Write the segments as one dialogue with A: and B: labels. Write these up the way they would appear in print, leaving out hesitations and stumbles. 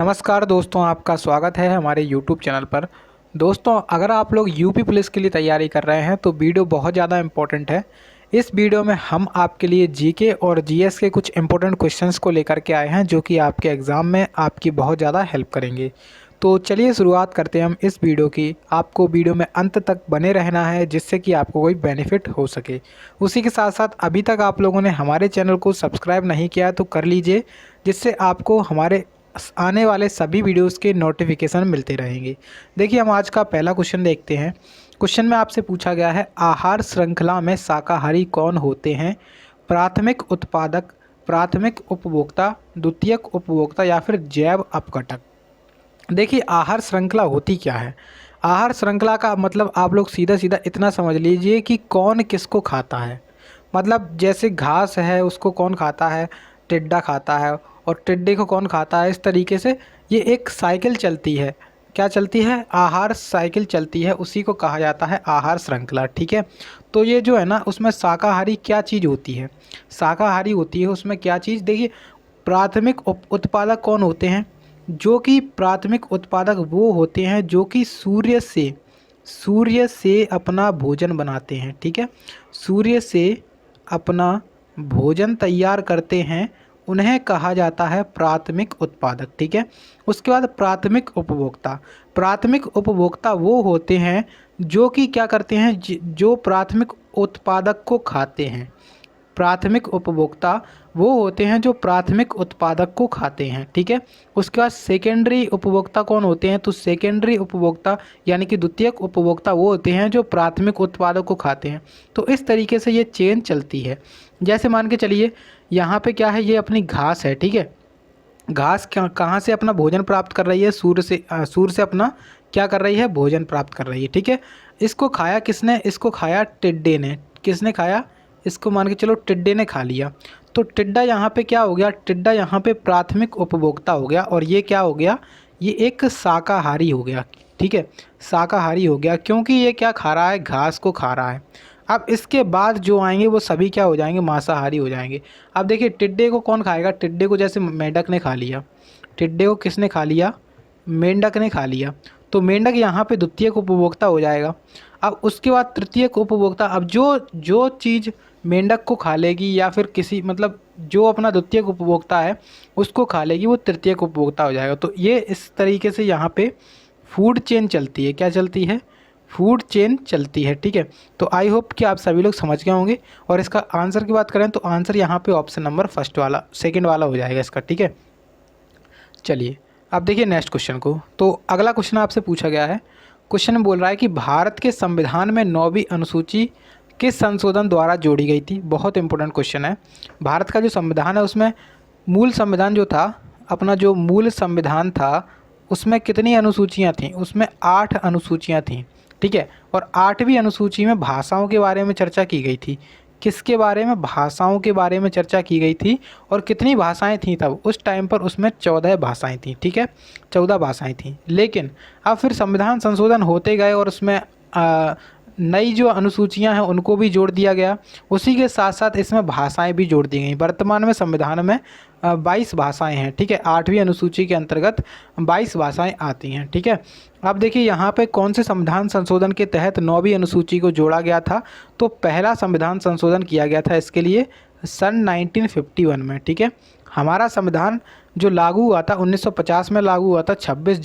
A: नमस्कार दोस्तों, आपका स्वागत है हमारे YouTube चैनल पर। दोस्तों, अगर आप लोग यूपी पुलिस के लिए तैयारी कर रहे हैं तो वीडियो बहुत ज़्यादा इम्पोर्टेंट है। इस वीडियो में हम आपके लिए जीके और जीएस के कुछ इम्पोर्टेंट क्वेश्चंस को लेकर के आए हैं जो कि आपके एग्ज़ाम में आपकी बहुत ज़्यादा हेल्प करेंगे। तो चलिए शुरुआत करते हैं हम इस वीडियो की। आपको वीडियो में अंत तक बने रहना है जिससे कि आपको कोई बेनिफिट हो सके। उसी के साथ साथ अभी तक आप लोगों ने हमारे चैनल को सब्सक्राइब नहीं किया तो कर लीजिए, जिससे आपको हमारे आने वाले सभी वीडियोस के नोटिफिकेशन मिलते रहेंगे। देखिए, हम आज का पहला क्वेश्चन देखते हैं। क्वेश्चन में आपसे पूछा गया है, आहार श्रृंखला में शाकाहारी कौन होते हैं? प्राथमिक उत्पादक, प्राथमिक उपभोक्ता, द्वितीयक उपभोक्ता या फिर जैव अपघटक। देखिए, आहार श्रृंखला होती क्या है? आहार श्रृंखला का मतलब आप लोग सीधा सीधा इतना समझ लीजिए कि कौन किसको खाता है। मतलब जैसे घास है उसको कौन खाता है? टिड्डा खाता है। और टिड्डे को कौन खाता है? इस तरीके से ये एक साइकिल चलती है। क्या चलती है? आहार साइकिल चलती है, उसी को कहा जाता है आहार श्रृंखला। ठीक है, तो ये जो है ना, उसमें शाकाहारी क्या चीज़ होती है? शाकाहारी होती है उसमें क्या चीज़? देखिए, प्राथमिक उत्पादक कौन होते हैं? जो कि प्राथमिक उत्पादक वो होते हैं जो कि सूर्य से अपना भोजन बनाते हैं। ठीक है, सूर्य से अपना भोजन तैयार करते हैं, उन्हें कहा जाता है प्राथमिक उत्पादक। ठीक है, उसके बाद प्राथमिक उपभोक्ता। प्राथमिक उपभोक्ता वो होते हैं जो कि क्या करते हैं, जो प्राथमिक उत्पादक को खाते हैं। प्राथमिक उपभोक्ता वो होते हैं जो प्राथमिक उत्पादक को खाते हैं। ठीक है, उसके बाद सेकेंडरी उपभोक्ता कौन होते हैं? तो सेकेंडरी उपभोक्ता यानी कि द्वितीयक उपभोक्ता वो होते हैं जो प्राथमिक उत्पादक को खाते हैं। तो इस तरीके से ये चेन चलती है। जैसे मान के चलिए, यहाँ पे क्या है, ये अपनी घास है। ठीक है, घास कहाँ से अपना भोजन प्राप्त कर रही है? सूर्य से अपना क्या कर रही है? भोजन प्राप्त कर रही है। ठीक है, इसको खाया किसने? इसको खाया टिड्डे ने। किसने खाया? इसको मान के चलो टिड्डे ने खा लिया। तो टिड्डा यहाँ पे क्या हो गया? टिड्डा यहाँ पे प्राथमिक उपभोक्ता हो गया और ये क्या हो गया? ये एक शाकाहारी हो गया। ठीक है, शाकाहारी हो गया क्योंकि ये क्या खा रहा है? घास को खा रहा है। अब इसके बाद जो आएंगे वो सभी क्या हो जाएंगे? मांसाहारी हो जाएंगे। अब देखिए, टिड्डे को कौन खाएगा? टिड्डे को जैसे मेंढक ने खा लिया। टिड्डे को किसने खा लिया? मेंढक ने खा लिया। तो मेंढक यहाँ पे द्वितीयक उपभोक्ता हो जाएगा। अब उसके बाद तृतीयक उपभोक्ता। अब जो जो चीज़ मेंढक को खा लेगी या फिर किसी मतलब जो अपना द्वितीयक उपभोक्ता है उसको खा लेगी, वो तृतीयक उपभोक्ता हो जाएगा। तो ये इस तरीके से यहाँ पे फूड चेन चलती है। क्या चलती है? फूड चेन चलती है। ठीक है, तो आई होप कि आप सभी लोग समझ गए होंगे। और इसका आंसर की बात करें तो आंसर यहाँ पे ऑप्शन नंबर फर्स्ट वाला, सेकंड वाला हो जाएगा इसका। ठीक है, चलिए अब देखिए नेक्स्ट क्वेश्चन को। तो अगला क्वेश्चन आपसे पूछा गया है। क्वेश्चन में बोल रहा है कि भारत के संविधान में 9वीं अनुसूची किस संशोधन द्वारा जोड़ी गई थी? बहुत इंपॉर्टेंट क्वेश्चन है। भारत का जो संविधान है उसमें मूल संविधान जो था, अपना जो मूल संविधान था उसमें कितनी अनुसूचियाँ थीं? उसमें 8 अनुसूचियाँ थीं। ठीक है, और 8वीं अनुसूची में भाषाओं के बारे में चर्चा की गई थी। किसके बारे में? भाषाओं के बारे में चर्चा की गई थी। और कितनी भाषाएं थीं तब उस टाइम पर? उसमें 14 भाषाएं थीं। ठीक है, 14 भाषाएं थीं। लेकिन अब फिर संविधान संशोधन होते गए और उसमें नई जो अनुसूचियां हैं उनको भी जोड़ दिया गया। उसी के साथ साथ इसमें भाषाएं भी जोड़ दी गई। वर्तमान में संविधान में 22 भाषाएं हैं। ठीक है, 8वीं अनुसूची के अंतर्गत 22 भाषाएं आती हैं। ठीक है, अब देखिए यहाँ पे कौन से संविधान संशोधन के तहत 9वीं अनुसूची को जोड़ा गया था? तो पहला संविधान संशोधन किया गया था इसके लिए सन 1951 में। ठीक है, हमारा संविधान जो लागू हुआ था 1950 में लागू हुआ था। 26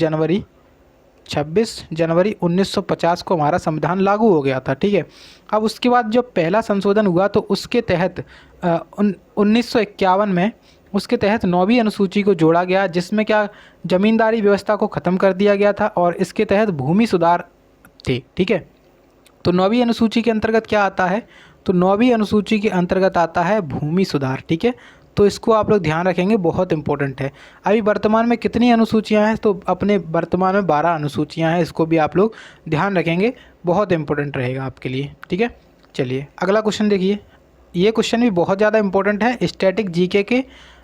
A: जनवरी 1950 को हमारा संविधान लागू हो गया था। ठीक है, अब उसके बाद जब पहला संशोधन हुआ तो उसके तहत 1951 में उसके तहत 9वीं अनुसूची को जोड़ा गया, जिसमें क्या जमींदारी व्यवस्था को ख़त्म कर दिया गया था और इसके तहत भूमि सुधार थे। ठीक है, तो 9वीं अनुसूची के अंतर्गत क्या आता है? तो 9वीं अनुसूची के अंतर्गत आता है भूमि सुधार। ठीक है, तो इसको आप लोग ध्यान रखेंगे, बहुत इंपॉर्टेंट है। अभी वर्तमान में कितनी अनुसूचियां हैं? तो अपने वर्तमान में 12 अनुसूचियां हैं। इसको भी आप लोग ध्यान रखेंगे, बहुत इंपॉर्टेंट रहेगा आपके लिए। ठीक है, चलिए अगला क्वेश्चन देखिए। ये क्वेश्चन भी बहुत ज़्यादा इंपॉर्टेंट है स्टैटिक जीके के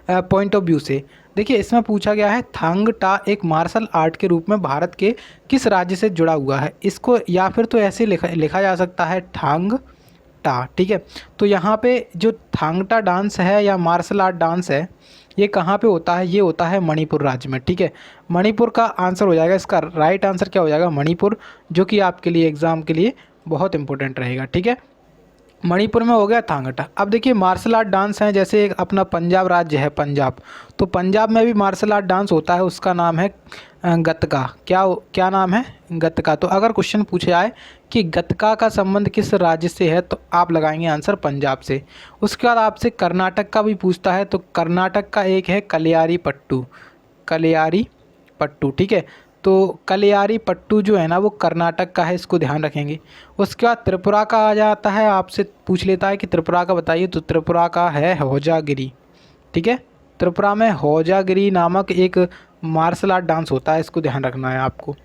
A: पॉइंट ऑफ व्यू से। देखिए, इसमें पूछा गया है थांग टा एक मार्शल आर्ट के रूप में भारत के किस राज्य से जुड़ा हुआ है? इसको या फिर तो ऐसे लिखा जा सकता है थांग टा। ठीक है, तो यहाँ पे जो थांग टा डांस है या मार्शल आर्ट डांस है, ये कहाँ पे होता है? ये होता है मणिपुर राज्य में, ठीक है। मणिपुर का आंसर हो जाएगा, इसका राइट आंसर क्या हो जाएगा? मणिपुर, जो कि आपके लिए एग्जाम के लिए बहुत इंपॉर्टेंट रहेगा, ठीक है। मणिपुर में हो गया थांगटा। अब देखिए मार्शल आर्ट डांस हैं, जैसे एक अपना पंजाब राज्य है पंजाब, तो पंजाब में भी मार्शल आर्ट डांस होता है, उसका नाम है गतका। क्या नाम है? गतका। तो अगर क्वेश्चन पूछे जाए कि गतका का संबंध किस राज्य से है, तो आप लगाएंगे आंसर पंजाब से। उसके बाद आपसे कर्नाटक का भी पूछता है, तो कर्नाटक का एक है कलियारी पट्टू, कलियारी पट्टू, ठीक है। तो कलियारी पट्टू जो है ना वो कर्नाटक का है, इसको ध्यान रखेंगे। उसके बाद त्रिपुरा का आ जाता है, आपसे पूछ लेता है कि त्रिपुरा का बताइए, तो त्रिपुरा का है होजागिरी, ठीक है। त्रिपुरा में होजागिरी नामक एक मार्शल आर्ट डांस होता है, इसको ध्यान रखना है आपको।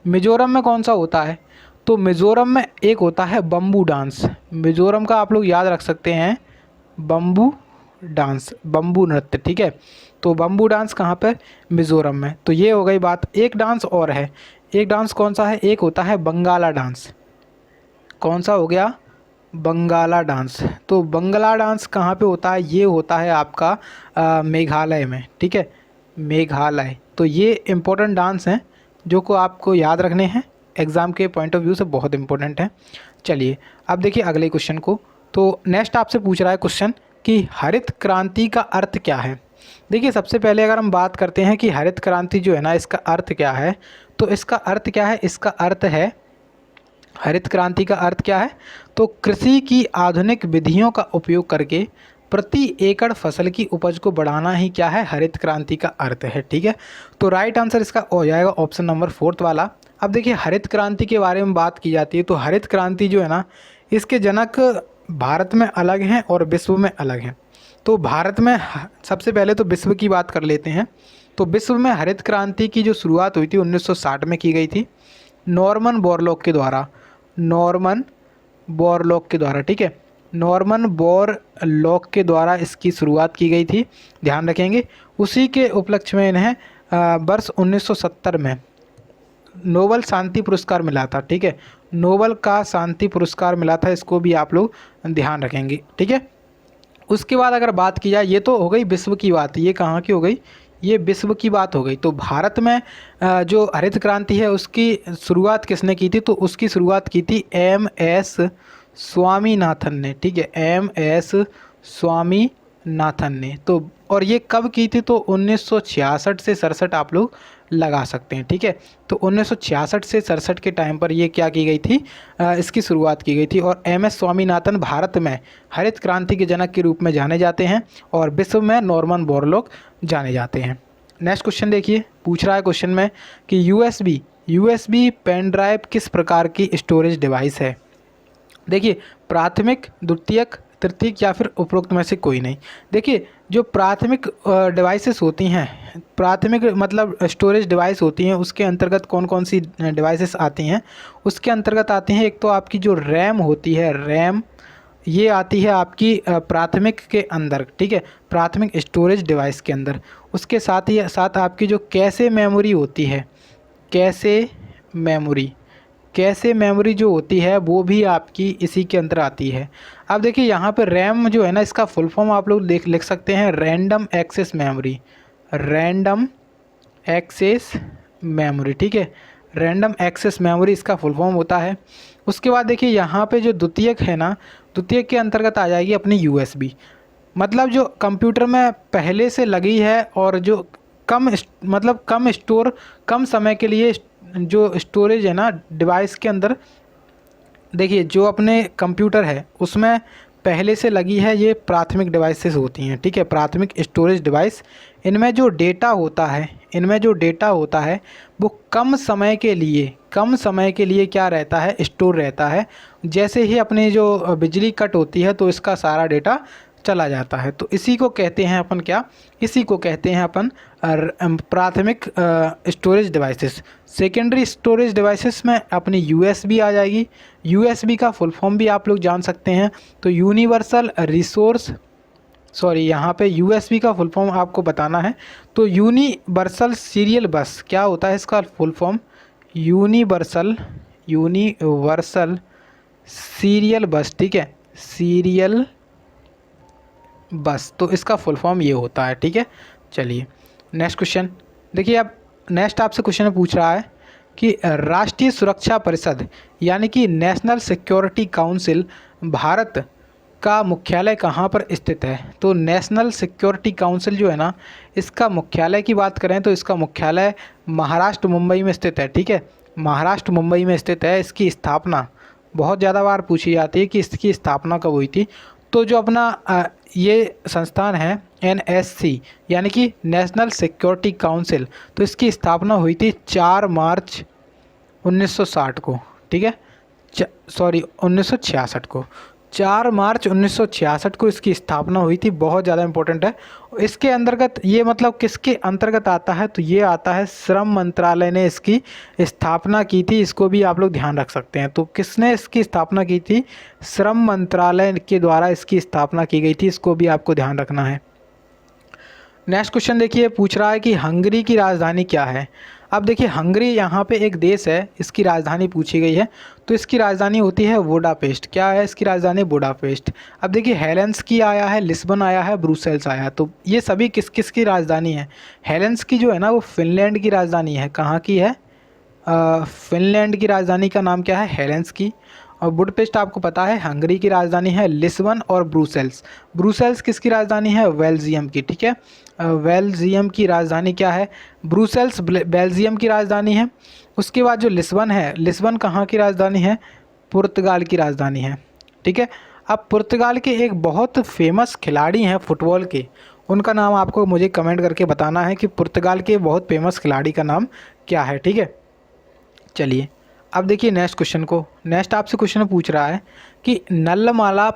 A: मिजोरम में कौन सा होता है? तो मिजोरम में एक होता है बम्बू डांस। मिजोरम का आप लोग याद रख सकते हैं बम्बू डांस, बम्बू नृत्य, ठीक है। तो बम्बू डांस कहाँ पर? मिजोरम में। तो ये हो गई बात। एक डांस और है, एक डांस कौन सा है? एक होता है बंगाला डांस। कौन सा हो गया? बंगाला डांस। तो बंगला डांस कहाँ पे होता है? ये होता है आपका मेघालय में, ठीक है, मेघालय। तो ये इम्पोर्टेंट डांस हैं जो को आपको याद रखने हैं, एग्ज़ाम के पॉइंट ऑफ व्यू से बहुत इंपॉर्टेंट है। चलिए अब देखिए अगले क्वेश्चन को। तो नेक्स्ट आपसे पूछ रहा है क्वेश्चन कि हरित क्रांति का अर्थ क्या है। देखिए सबसे पहले अगर हम बात करते हैं कि हरित क्रांति जो है ना इसका अर्थ क्या है, तो इसका अर्थ क्या है? इसका अर्थ है, हरित क्रांति का अर्थ क्या है? तो कृषि की आधुनिक विधियों का उपयोग करके प्रति एकड़ फसल की उपज को बढ़ाना ही क्या है? हरित क्रांति का अर्थ है, ठीक है। तो राइट आंसर इसका हो जाएगा ऑप्शन नंबर 4 वाला। अब देखिए हरित क्रांति के बारे में बात की जाती है, तो हरित क्रांति जो है ना इसके जनक भारत में अलग हैं और विश्व में अलग हैं। तो भारत में सबसे पहले तो विश्व की बात कर लेते हैं। तो विश्व में हरित क्रांति की जो शुरुआत हुई थी 1960 में की गई थी, नॉर्मन बोरलॉग के द्वारा, नॉर्मन बोरलॉग के द्वारा, ठीक है। नॉर्मन बोरलॉग के द्वारा इसकी शुरुआत की गई थी, ध्यान रखेंगे। उसी के उपलक्ष्य में इन्हें वर्ष 1970 में नोबल शांति पुरस्कार मिला था, ठीक है। नोबल का शांति पुरस्कार मिला था, इसको भी आप लोग ध्यान रखेंगे, ठीक है। उसके बाद अगर बात की जाए, ये तो हो गई विश्व की बात, ये कहाँ की हो गई? ये विश्व की बात हो गई। तो भारत में जो हरित क्रांति है उसकी शुरुआत किसने की थी? तो उसकी शुरुआत की थी MS स्वामीनाथन ने, ठीक है, MS स्वामीनाथन ने। तो और ये कब की थी? तो 1966 से 67 आप लोग लगा सकते हैं, ठीक है। तो 1966 से 67 के टाइम पर ये क्या की गई थी? इसकी शुरुआत की गई थी। और MS स्वामीनाथन भारत में हरित क्रांति के जनक के रूप में जाने जाते हैं और विश्व में नॉर्मन बोरलॉग जाने जाते हैं। नेक्स्ट क्वेश्चन देखिए, पूछ रहा है क्वेश्चन में कि USB पेन ड्राइव किस प्रकार की स्टोरेज डिवाइस है। देखिए प्राथमिक, द्वितीयक, तृतीयक या फिर उपरोक्त में से कोई नहीं। देखिए जो प्राथमिक डिवाइसेस होती हैं, प्राथमिक मतलब स्टोरेज डिवाइस होती हैं, उसके अंतर्गत कौन कौन सी डिवाइसेस आती हैं? उसके अंतर्गत आती हैं एक तो आपकी जो रैम होती है, रैम, ये आती है आपकी प्राथमिक के अंदर, ठीक है, प्राथमिक स्टोरेज डिवाइस के अंदर। उसके साथ ही साथ आपकी जो कैशे मेमोरी होती है, कैशे मेमोरी जो होती है वो भी आपकी इसी के अंदर आती है। अब देखिए यहाँ पे रैम जो है ना इसका फुल फॉर्म आप लोग लिख सकते हैं random access memory, random access memory, ठीक है, रैंडम एक्सेस मेमोरी इसका फुल फॉर्म होता है। उसके बाद देखिए यहाँ पे जो द्वितीयक है ना, द्वितीयक के अंतर्गत आ जाएगी अपनी USB, मतलब जो कंप्यूटर में पहले से लगी है और जो कम समय के लिए जो स्टोरेज है ना डिवाइस के अंदर। देखिए जो अपने कंप्यूटर है उसमें पहले से लगी है, ये प्राथमिक डिवाइसेस होती हैं, ठीक है, प्राथमिक स्टोरेज डिवाइस। इनमें जो डेटा होता है वो कम समय के लिए क्या रहता है? स्टोर रहता है। जैसे ही अपनी जो बिजली कट होती है तो इसका सारा डेटा चला जाता है। तो इसी को कहते हैं अपन क्या? इसी को कहते हैं अपन प्राथमिक storage devices. Secondary storage devices में अपनी USB आ जाएगी। USB का फुल फॉर्म भी आप लोग जान सकते हैं, तो यूनिवर्सल रिसोर्स, यहाँ पे USB का फुल फॉर्म आपको बताना है। तो यूनिवर्सल सीरियल बस, क्या होता है इसका फुल फॉर्म? यूनिवर्सल सीरियल बस, ठीक है, सीरियल बस, तो इसका फुल फॉर्म ये होता है, ठीक है। चलिए नेक्स्ट क्वेश्चन देखिए। अब नेक्स्ट आपसे क्वेश्चन पूछ रहा है कि राष्ट्रीय सुरक्षा परिषद यानी कि नेशनल सिक्योरिटी काउंसिल भारत का मुख्यालय कहाँ पर स्थित है? तो नेशनल सिक्योरिटी काउंसिल जो है ना, इसका मुख्यालय की बात करें तो इसका मुख्यालय महाराष्ट्र मुंबई में स्थित है। ठीक है, महाराष्ट्र मुंबई में स्थित है। इसकी स्थापना बहुत ज़्यादा बार पूछी जाती है कि इसकी स्थापना कब हुई थी। तो जो अपना ये संस्थान है NSC यानी कि नेशनल सिक्योरिटी काउंसिल, तो इसकी स्थापना हुई थी 4 मार्च 1960 को। ठीक है, सॉरी 1966 को, 4 मार्च 1966 को इसकी स्थापना हुई थी। बहुत ज़्यादा इंपॉर्टेंट है। इसके अंतर्गत ये मतलब किसके अंतर्गत आता है? तो ये आता है श्रम मंत्रालय ने इसकी स्थापना की थी। इसको भी आप लोग ध्यान रख सकते हैं। तो किसने इसकी स्थापना की थी? श्रम मंत्रालय के द्वारा इसकी स्थापना की गई थी। इसको भी आपको ध्यान रखना है। नेक्स्ट क्वेश्चन देखिए, पूछ रहा है कि हंगरी की राजधानी क्या है? अब देखिए हंगरी यहाँ पे एक देश है, इसकी राजधानी पूछी गई है। तो इसकी राजधानी होती है बुडापेस्ट। क्या है इसकी राजधानी? बुडापेस्ट। अब देखिए हेलेंस्की आया है, लिस्बन आया है, ब्रुसेल्स आया है। तो ये सभी किस किस की राजधानी है? हेलेंस्की जो है ना वो फिनलैंड की राजधानी है। कहाँ की है? फिनलैंड की राजधानी का नाम क्या है? हेलेंस्की। और बुडापेस्ट आपको पता है हंगरी की राजधानी है। लिस्बन और ब्रुसेल्स, ब्रुसेल्स किसकी राजधानी है? बेल्जियम की। ठीक है, बेल्जियम की राजधानी क्या है? ब्रुसेल्स बेल्जियम की राजधानी है। उसके बाद जो लिस्बन है, लिस्बन कहाँ की राजधानी है? पुर्तगाल की राजधानी है। ठीक है, अब पुर्तगाल के एक बहुत फेमस खिलाड़ी हैं फुटबॉल के, उनका नाम आपको मुझे कमेंट करके बताना है कि पुर्तगाल के बहुत फेमस खिलाड़ी का नाम क्या है। ठीक है, चलिए अब देखिए नेक्स्ट क्वेश्चन को। नेक्स्ट आपसे क्वेश्चन पूछ रहा है कि नल्लमाला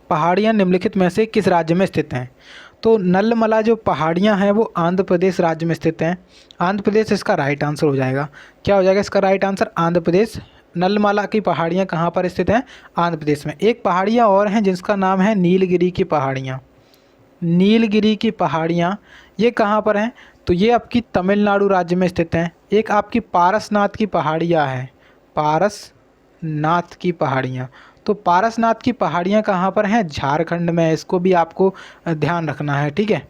A: पहाड़ियाँ निम्नलिखित में से किस राज्य में स्थित हैं? तो नल्लमला जो पहाड़ियाँ हैं वो आंध्र प्रदेश राज्य में स्थित हैं। आंध्र प्रदेश इसका राइट आंसर हो जाएगा। क्या हो जाएगा इसका राइट आंसर? आंध्र प्रदेश। नल्लमला की पहाड़ियाँ कहाँ पर स्थित हैं? आंध्र प्रदेश में। एक पहाड़ियाँ और हैं जिसका नाम है नीलगिरी की पहाड़ियाँ। नीलगिरी की पहाड़ियाँ ये कहाँ पर हैं? तो ये आपकी तमिलनाडु राज्य में स्थित हैं। एक आपकी पारसनाथ की पहाड़ियाँ हैं, पारसनाथ की पहाड़ियाँ। तो पारसनाथ की पहाड़ियाँ कहाँ पर हैं? झारखंड में। इसको भी आपको ध्यान रखना है। ठीक है,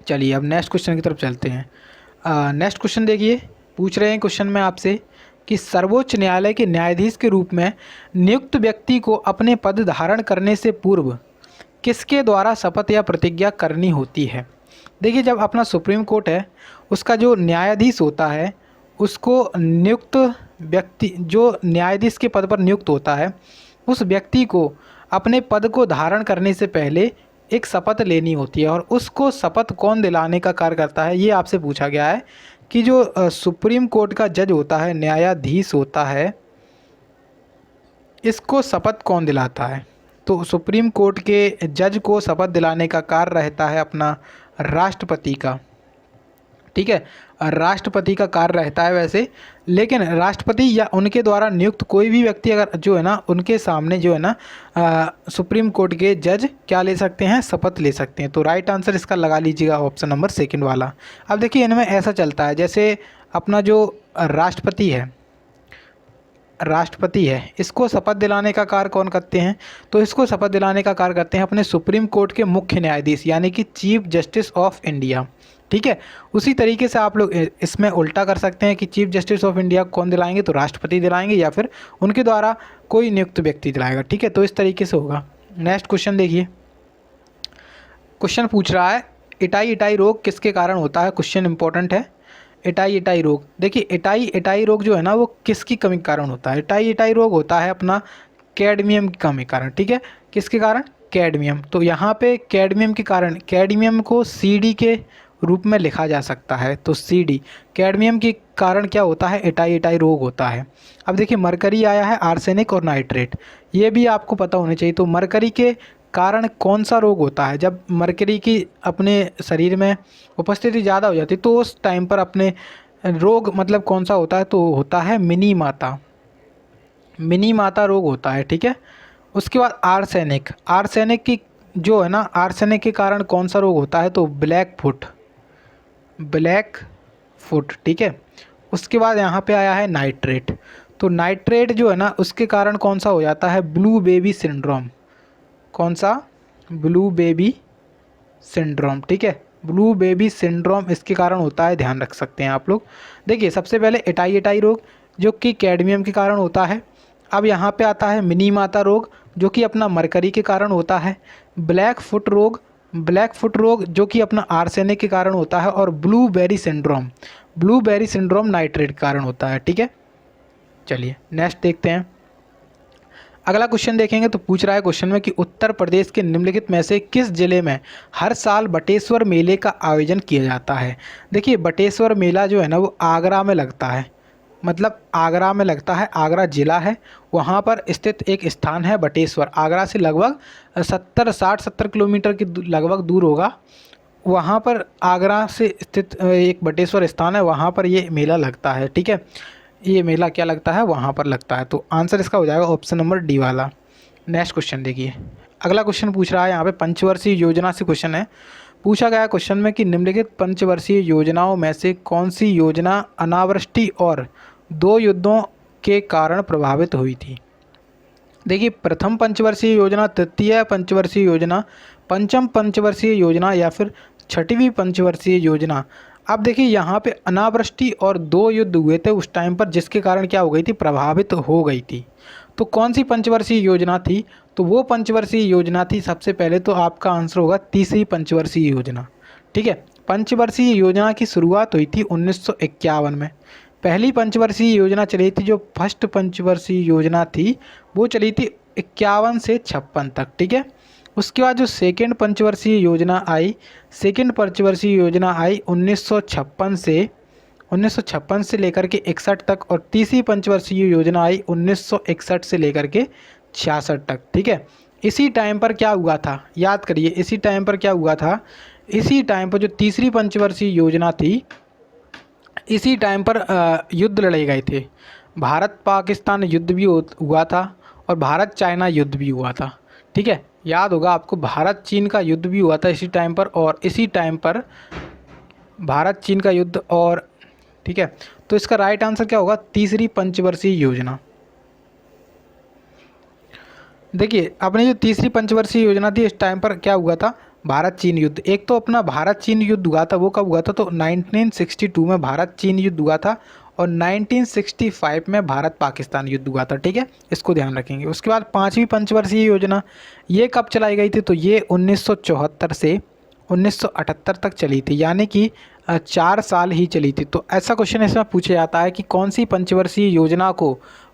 A: चलिए अब नेक्स्ट क्वेश्चन की तरफ चलते हैं। नेक्स्ट क्वेश्चन देखिए, पूछ रहे हैं क्वेश्चन में आपसे कि सर्वोच्च न्यायालय के न्यायाधीश के रूप में नियुक्त व्यक्ति को अपने पद धारण करने से पूर्व किसके द्वारा शपथ या प्रतिज्ञा करनी होती है? देखिए जब अपना सुप्रीम कोर्ट है उसका जो न्यायाधीश होता है उसको नियुक्त व्यक्ति, जो न्यायाधीश के पद पर नियुक्त होता है, उस व्यक्ति को अपने पद को धारण करने से पहले एक शपथ लेनी होती है। और उसको शपथ कौन दिलाने का कार्य करता है, ये आपसे पूछा गया है कि जो सुप्रीम कोर्ट का जज होता है, न्यायाधीश होता है, इसको शपथ कौन दिलाता है? तो सुप्रीम कोर्ट के जज को शपथ दिलाने का कार्य रहता है अपना राष्ट्रपति का। ठीक है, राष्ट्रपति का कार्य रहता है वैसे, लेकिन राष्ट्रपति या उनके द्वारा नियुक्त कोई भी व्यक्ति अगर जो है ना उनके सामने जो है ना सुप्रीम कोर्ट के जज क्या ले सकते हैं? शपथ ले सकते हैं। तो राइट आंसर इसका लगा लीजिएगा ऑप्शन नंबर सेकंड वाला। अब देखिए इनमें ऐसा चलता है जैसे अपना जो राष्ट्रपति है इसको शपथ दिलाने का कार्य कौन करते हैं? तो इसको शपथ दिलाने का कार्य करते हैं अपने सुप्रीम कोर्ट के मुख्य न्यायाधीश यानी कि चीफ जस्टिस ऑफ इंडिया। ठीक है, उसी तरीके से आप लोग इसमें उल्टा कर सकते हैं कि चीफ जस्टिस ऑफ इंडिया कौन दिलाएंगे? तो राष्ट्रपति दिलाएंगे या फिर उनके द्वारा कोई नियुक्त व्यक्ति दिलाएगा। ठीक है, तो इस तरीके से होगा। नेक्स्ट क्वेश्चन देखिए, क्वेश्चन पूछ रहा है इटाई रोग किसके कारण होता है? क्वेश्चन इंपॉर्टेंट है। इटाई रोग, देखिए इटाई रोग जो है ना वो किसकी कमी के कारण होता है? इटाई रोग होता है अपना कैडमियम की कमी के कारण। ठीक है, किसके कारण? कैडमियम। तो यहाँ पे कैडमियम के कारण, कैडमियम को CD के रूप में लिखा जा सकता है। तो CD, कैडमियम के कारण क्या होता है? इटाई रोग होता है। अब देखिए मरकरी आया है, आर्सेनिक और नाइट्रेट, ये भी आपको पता होना चाहिए। तो मरकरी के कारण कौन सा रोग होता है? जब मरकरी की अपने शरीर में उपस्थिति ज़्यादा हो जाती है तो उस टाइम पर अपने रोग मतलब कौन सा होता है? तो होता है मिनी माता रोग होता है। ठीक है, उसके बाद आर्सेनिक की जो है ना, आर्सेनिक के कारण कौन सा रोग होता है? तो ब्लैक फुट। ठीक है, उसके बाद यहाँ पे आया है नाइट्रेट। तो नाइट्रेट जो है ना उसके कारण कौन सा हो जाता है? Blue baby syndrome. कौन सा? Blue baby syndrome. ठीक है, ब्लू बेबी सिंड्रोम इसके कारण होता है, ध्यान रख सकते हैं आप लोग। देखिए सबसे पहले एटाई रोग जो कि कैडमियम के कारण होता है। अब यहाँ पे आता है मिनी माता रोग जो कि अपना मरकरी के कारण होता है। ब्लैक फुट रोग जो कि अपना आर्सेनिक के कारण होता है। और ब्लूबेरी सिंड्रोम नाइट्रेट के कारण होता है, ठीक है। चलिए नेक्स्ट देखते हैं। अगला क्वेश्चन देखेंगे तो पूछ रहा है क्वेश्चन में कि उत्तर प्रदेश के निम्नलिखित में से किस जिले में हर साल बटेश्वर मेले का आयोजन किया जाता है। देखिए बटेश्वर मेला जो है ना वो आगरा में लगता है, मतलब आगरा में लगता है, आगरा जिला है, वहाँ पर स्थित एक स्थान है बटेश्वर। आगरा से लगभग 70 किलोमीटर की लगभग दूर होगा। वहाँ पर आगरा से स्थित एक बटेश्वर स्थान है, वहाँ पर ये मेला लगता है, ठीक है। ये मेला क्या लगता है, वहाँ पर लगता है। तो आंसर इसका हो जाएगा ऑप्शन नंबर डी वाला। नेक्स्ट क्वेश्चन देखिए। अगला क्वेश्चन पूछ रहा है यहाँ पे पंचवर्षीय योजना से क्वेश्चन है। पूछा गया क्वेश्चन में कि निम्नलिखित पंचवर्षीय योजनाओं में से कौन सी योजना अनावृष्टि और 2 युद्धों के कारण प्रभावित हुई थी। देखिए प्रथम पंचवर्षीय योजना, तृतीय पंचवर्षीय योजना, पंचम पंचवर्षीय योजना या फिर छठवीं पंचवर्षीय योजना। अब देखिए यहाँ पे अनावृष्टि और 2 युद्ध हुए थे उस टाइम पर, जिसके कारण क्या हो गई थी, प्रभावित हो गई थी। तो कौन सी पंचवर्षीय योजना थी, तो वो पंचवर्षीय योजना थी, सबसे पहले तो आपका आंसर होगा तीसरी पंचवर्षीय योजना, ठीक है। पंचवर्षीय योजना की शुरुआत हुई थी 1951 में। पहली पंचवर्षीय योजना चली थी, जो फर्स्ट पंचवर्षीय योजना थी वो चली थी 51 से 56 तक, ठीक है। उसके बाद जो सेकेंड पंचवर्षीय योजना आई 1956 से लेकर के 61 तक। और तीसरी पंचवर्षीय योजना आई 1961 से लेकर के 66 तक, ठीक है। इसी टाइम पर क्या हुआ था, याद करिए, इसी टाइम पर क्या हुआ था, इसी टाइम पर जो तीसरी पंचवर्षीय योजना थी, इसी टाइम पर युद्ध लड़े गए थे। भारत पाकिस्तान युद्ध भी हुआ था और भारत चाइना युद्ध भी हुआ था, ठीक है। याद होगा आपको, भारत चीन का युद्ध भी हुआ था इसी टाइम पर, और इसी टाइम पर भारत चीन का युद्ध, और ठीक है। तो इसका राइट आंसर क्या होगा, तीसरी पंचवर्षीय योजना। देखिए अपनी जो तीसरी पंचवर्षीय योजना थी इस टाइम पर क्या हुआ था, भारत चीन युद्ध। एक तो अपना भारत चीन युद्ध हुआ था, वो कब हुआ था, तो 1962 में भारत चीन युद्ध हुआ था, और 1965 में भारत पाकिस्तान युद्ध हुआ था, ठीक है। इसको ध्यान रखेंगे। उसके बाद पांचवी पंचवर्षीय योजना ये कब चलाई गई थी, तो ये 1974 से 1978 तक चली थी, यानी कि 4 साल ही चली थी। तो ऐसा क्वेश्चन इसमें पूछा जाता है कि कौन सी पंचवर्षीय योजना को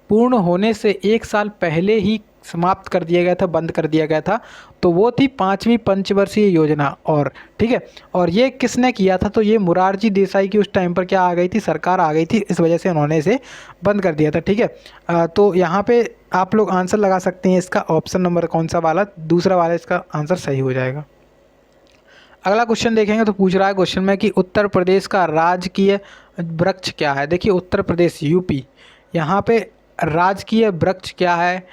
A: पूर्ण होने से 1 साल पहले ही समाप्त कर दिया गया था, बंद कर दिया गया था, तो वो थी पांचवी पंचवर्षीय योजना। और ठीक है, और ये किसने किया था, तो ये मोरारजी देसाई की उस टाइम पर क्या आ गई थी, सरकार आ गई थी, इस वजह से उन्होंने इसे बंद कर दिया था, ठीक है। तो यहाँ पे आप लोग आंसर लगा सकते हैं, इसका ऑप्शन नंबर कौन सा वाला, दूसरा वाला इसका आंसर सही हो जाएगा। अगला क्वेश्चन देखेंगे तो पूछ रहा है क्वेश्चन में कि उत्तर प्रदेश का राजकीय वृक्ष क्या है। देखिए उत्तर प्रदेश यूपी, यहाँ पे राजकीय वृक्ष क्या है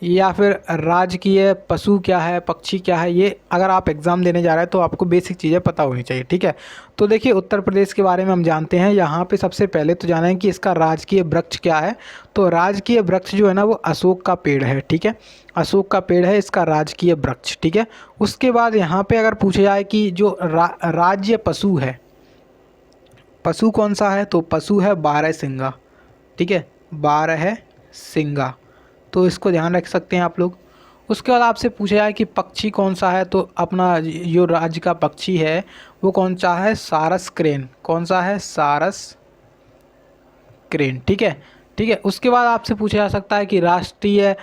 A: या फिर राजकीय पशु क्या है, पक्षी क्या है, ये अगर आप एग्ज़ाम देने जा रहे हैं तो आपको बेसिक चीज़ें पता होनी चाहिए, ठीक है। तो देखिए उत्तर प्रदेश के बारे में हम जानते हैं, यहाँ पे सबसे पहले तो जाना है कि इसका राजकीय वृक्ष क्या है। तो राजकीय वृक्ष जो है ना वो अशोक का पेड़ है, ठीक है, अशोक का पेड़ है इसका राजकीय वृक्ष, ठीक है। उसके बाद यहाँ पे अगर पूछा जाए कि जो राज्य पशु है, पशु कौन सा है, तो पशु है बारहसिंगा, ठीक है, बारहसिंगा, तो इसको ध्यान रख सकते हैं आप लोग। उसके बाद आपसे पूछा जाए कि पक्षी कौन सा है, तो अपना जो राज्य का पक्षी है वो कौन सा है, सारस क्रेन, कौन सा है, सारस क्रेन, ठीक है, ठीक है। उसके बाद आपसे पूछा जा सकता है कि राष्ट्रीय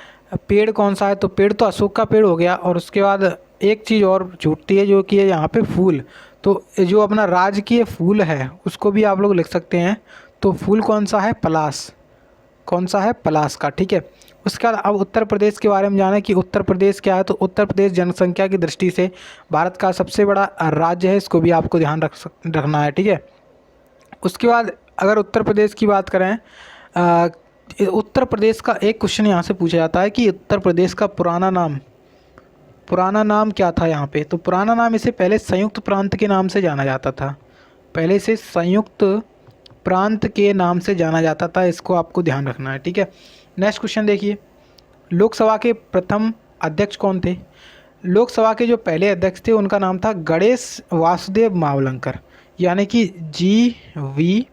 A: पेड़ कौन सा है, तो पेड़ तो अशोक का पेड़ हो गया। और उसके बाद एक चीज़ और छूटती है जो कि है यहाँ पे फूल, तो जो अपना राजकीय फूल है उसको भी आप लोग लिख सकते हैं, तो फूल कौन सा है, पलाश, कौन सा है, पलाश का, ठीक है। उसके बाद अब उत्तर प्रदेश के बारे में जाना कि उत्तर प्रदेश क्या है, तो उत्तर प्रदेश जनसंख्या की दृष्टि से भारत का सबसे बड़ा राज्य है, इसको भी आपको ध्यान रखना है, ठीक है। उसके बाद अगर उत्तर प्रदेश की बात करें, उत्तर प्रदेश का एक क्वेश्चन यहाँ से पूछा जाता है कि उत्तर प्रदेश का पुराना नाम क्या था यहाँ पे, तो पुराना नाम इसे पहले संयुक्त प्रांत के नाम से जाना जाता था, पहले से संयुक्त प्रांत के नाम से जाना जाता था, इसको आपको ध्यान रखना है, ठीक है। नेक्स्ट क्वेश्चन देखिए, लोकसभा के प्रथम अध्यक्ष कौन थे। लोकसभा के जो पहले अध्यक्ष थे उनका नाम था गणेश वासुदेव मावलंकर, यानी कि जी.वी.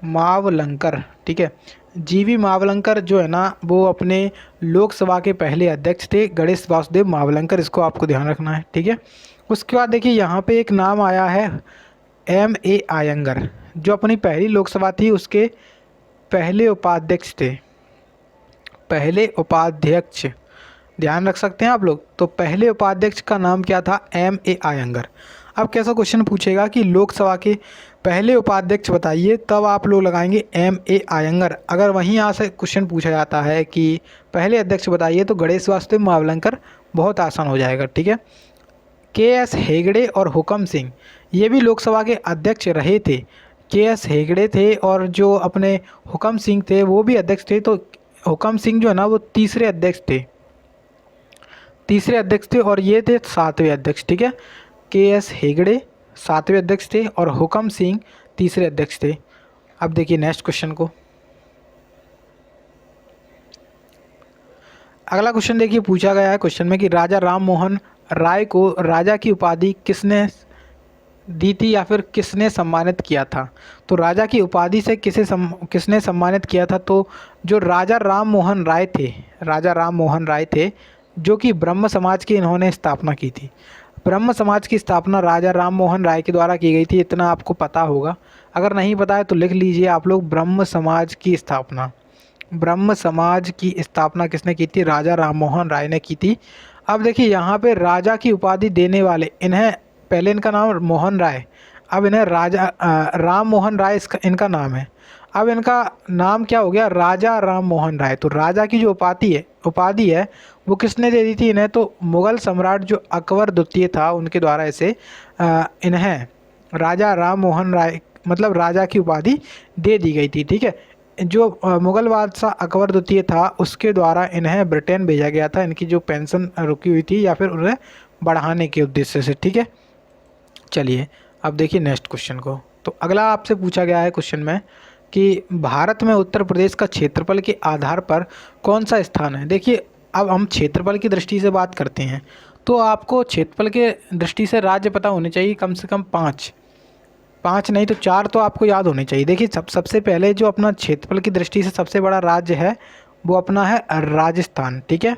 A: मावलंकर, ठीक है। जी.वी. मावलंकर जो है ना वो अपने लोकसभा के पहले अध्यक्ष थे, गणेश वासुदेव मावलंकर, इसको आपको ध्यान रखना है, ठीक है। उसके बाद देखिए यहाँ पे एक नाम आया है M.A. आयंगर, जो अपनी पहली लोकसभा थी उसके पहले उपाध्यक्ष थे, पहले उपाध्यक्ष, ध्यान रख सकते हैं आप लोग। तो पहले उपाध्यक्ष का नाम क्या था? M.A. आयंगर। अब कैसा क्वेश्चन पूछेगा कि लोकसभा के पहले उपाध्यक्ष बताइए, तब आप लोग लगाएंगे M.A. आयंगर। अगर वहीं यहाँ से क्वेश्चन पूछा जाता है कि पहले अध्यक्ष बताइए, तो गणेश वासुदेव मावलंकर, बहुत आसान हो जाएगा, ठीक है। K.S. हेगड़े और हुकम सिंह, ये भी लोकसभा के अध्यक्ष रहे थे। K.S. हेगड़े थे और जो अपने हुकम सिंह थे वो भी अध्यक्ष थे। तो हुकम सिंह जो है ना वो तीसरे अध्यक्ष थे और ये थे 7वें अध्यक्ष, ठीक है। K.S. हेगड़े 7वें अध्यक्ष थे और हुकम सिंह तीसरे अध्यक्ष थे। अब देखिए नेक्स्ट क्वेश्चन को। अगला क्वेश्चन देखिए पूछा गया है क्वेश्चन में कि राजा राम मोहन राय को राजा की उपाधि किसने दी थी या फिर किसने सम्मानित किया था? तो राजा की उपाधि से किसने सम्मानित किया था? तो जो राजा राम मोहन राय थे, जो कि ब्रह्म समाज की इन्होंने स्थापना की थी। ब्रह्म समाज की स्थापना राजा राम मोहन राय के द्वारा की गई थी, इतना आपको पता होगा। अगर नहीं पता है तो लिख लीजिए आप लोग, ब्रह्म समाज की स्थापना किसने की थी? राजा राम मोहन राय ने की थी। अब देखिए यहाँ पे राजा की उपाधि देने वाले, इन्हें पहले इनका नाम मोहन राय, अब इन्हें राजा राम मोहन राय इनका नाम है। अब इनका नाम क्या हो गया? राजा राम मोहन राय। तो राजा की जो उपाधि है वो किसने दे दी थी इन्हें? तो मुग़ल सम्राट जो अकबर द्वितीय था उनके द्वारा इसे इन्हें राजा राम मोहन राय मतलब राजा की उपाधि दे दी गई थी, ठीक है। जो मुग़ल बादशाह अकबर द्वितीय था उसके द्वारा इन्हें ब्रिटेन भेजा गया था, इनकी जो पेंशन रुकी हुई थी या फिर उन्हें बढ़ाने के उद्देश्य से, ठीक है। चलिए अब देखिए नेक्स्ट क्वेश्चन को। तो अगला आपसे पूछा गया है क्वेश्चन में कि भारत में उत्तर प्रदेश का क्षेत्रफल के आधार पर कौन सा स्थान है? देखिए अब हम क्षेत्रफल की दृष्टि से बात करते हैं तो आपको क्षेत्रफल के दृष्टि से राज्य पता होने चाहिए, कम से कम 5 नहीं तो 4 तो आपको याद होने चाहिए। देखिए सबसे पहले जो अपना क्षेत्रफल की दृष्टि से सबसे बड़ा राज्य है वो अपना है राजस्थान, ठीक है।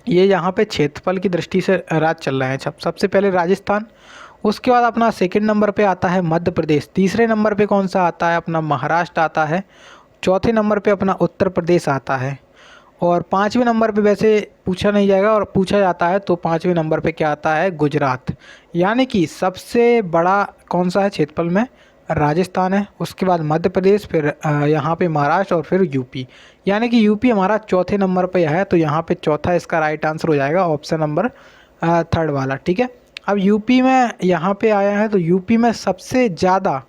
A: ये यहाँ पे क्षेत्रफल की दृष्टि से राज्य चल रहे हैं। सबसे पहले राजस्थान, उसके बाद अपना सेकंड नंबर पे आता है मध्य प्रदेश, तीसरे नंबर पे कौन सा आता है? अपना महाराष्ट्र आता है, चौथे नंबर पे अपना उत्तर प्रदेश आता है और 5वें नंबर पे वैसे पूछा नहीं जाएगा और पूछा जाता है तो 5वें नंबर पे क्या आता है? गुजरात। यानी कि सबसे बड़ा कौन सा है क्षेत्रफल में? राजस्थान है, उसके बाद मध्य प्रदेश, फिर यहाँ पे महाराष्ट्र और फिर यूपी। यानी कि यूपी हमारा चौथे नंबर पे है, तो यहाँ पे चौथा इसका राइट आंसर हो जाएगा, ऑप्शन नंबर 3 वाला, ठीक है। अब यूपी में यहाँ पे आया है तो यूपी में सबसे ज़्यादा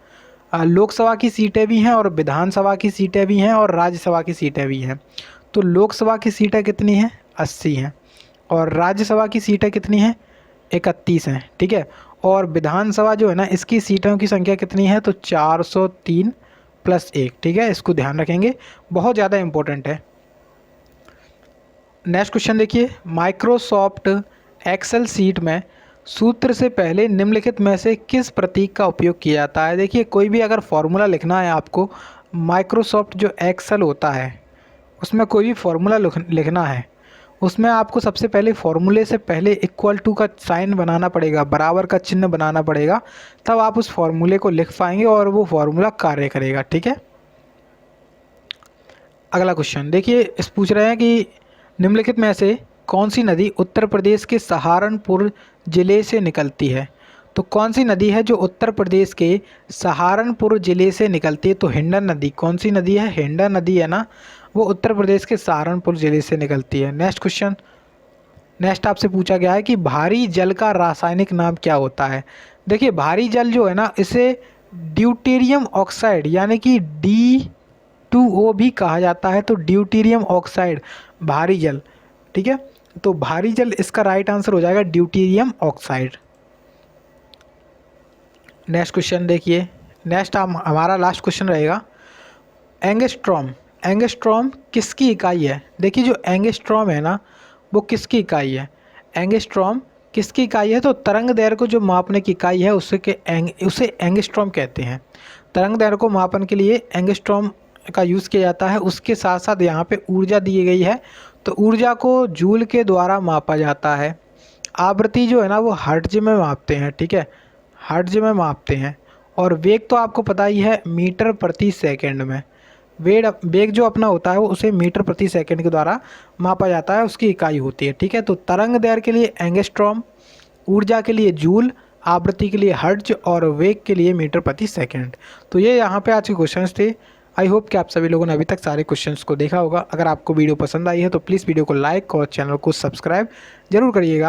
A: लोकसभा की सीटें भी हैं और विधानसभा की सीटें भी हैं और राज्यसभा की सीटें भी हैं। तो लोकसभा की सीटें कितनी हैं? 80 हैं और राज्यसभा की सीटें कितनी हैं? 31 हैं, ठीक है। और विधानसभा जो है ना इसकी सीटों की संख्या कितनी है? तो 403 + 1, ठीक है। इसको ध्यान रखेंगे, बहुत ज़्यादा इम्पोर्टेंट है। नेक्स्ट क्वेश्चन देखिए, माइक्रोसॉफ्ट एक्सेल सीट में सूत्र से पहले निम्नलिखित में से किस प्रतीक का उपयोग किया जाता है? देखिए कोई भी अगर फॉर्मूला लिखना है आपको, माइक्रोसॉफ्ट जो एक्सेल होता है उसमें कोई भी फॉर्मूला लिखना है, उसमें आपको सबसे पहले फॉर्मूले से पहले =, का साइन बनाना पड़ेगा, बराबर का चिन्ह बनाना पड़ेगा, तब आप उस फॉर्मूले को लिख पाएंगे और वो फॉर्मूला कार्य करेगा, ठीक है। अगला क्वेश्चन देखिए, इस पूछ रहे हैं कि निम्नलिखित में से कौन सी नदी उत्तर प्रदेश के सहारनपुर ज़िले से निकलती है? तो कौन सी नदी है जो उत्तर प्रदेश के सहारनपुर ज़िले से निकलती है? तो हिंडन नदी। कौन सी नदी है? हिंडन नदी है ना, वो उत्तर प्रदेश के सहारनपुर ज़िले से निकलती है। नेक्स्ट क्वेश्चन, नेक्स्ट आपसे पूछा गया है कि भारी जल का रासायनिक नाम क्या होता है? देखिए भारी जल जो है ना इसे ड्यूटेरियम ऑक्साइड यानी कि D2O भी कहा जाता है। तो ड्यूटेरियम ऑक्साइड भारी जल, ठीक है। तो भारी जल इसका राइट आंसर हो जाएगा ड्यूटेरियम ऑक्साइड। नेक्स्ट क्वेश्चन देखिए, नेक्स्ट हमारा लास्ट क्वेश्चन रहेगा, एंगस्ट्रॉम किसकी इकाई है? देखिए जो एंगस्ट्रॉम है ना वो किसकी इकाई है? एंगस्ट्रॉम किसकी इकाई है? तो तरंग दैर्घ्य को जो मापने की इकाई है उसे एंगस्ट्रॉम कहते हैं। तरंग दैर्घ्य को मापन के लिए एंगस्ट्रॉम का यूज़ किया जाता है। उसके साथ साथ यहाँ पे ऊर्जा दी गई है, तो ऊर्जा को जूल के द्वारा मापा जाता है। आवृत्ति जो है ना वो हर्ट्ज में मापते हैं, ठीक है, हर्ट्ज में मापते हैं। और वेग तो आपको पता ही है मीटर प्रति सेकंड में। वेग जो अपना होता है वो उसे मीटर प्रति सेकंड के द्वारा मापा जाता है, उसकी इकाई होती है, ठीक है। तो तरंग दैर्घ्य के लिए एंगस्ट्रॉम, ऊर्जा के लिए जूल, आवृत्ति के लिए हर्ट्ज और वेग के लिए मीटर प्रति सेकंड। तो ये यहाँ पे आज के क्वेश्चंस थे। आई होप कि आप सभी लोगों ने अभी तक सारे क्वेश्चंस को देखा होगा। अगर आपको वीडियो पसंद आई है तो प्लीज़ वीडियो को लाइक और चैनल को सब्सक्राइब जरूर करिएगा।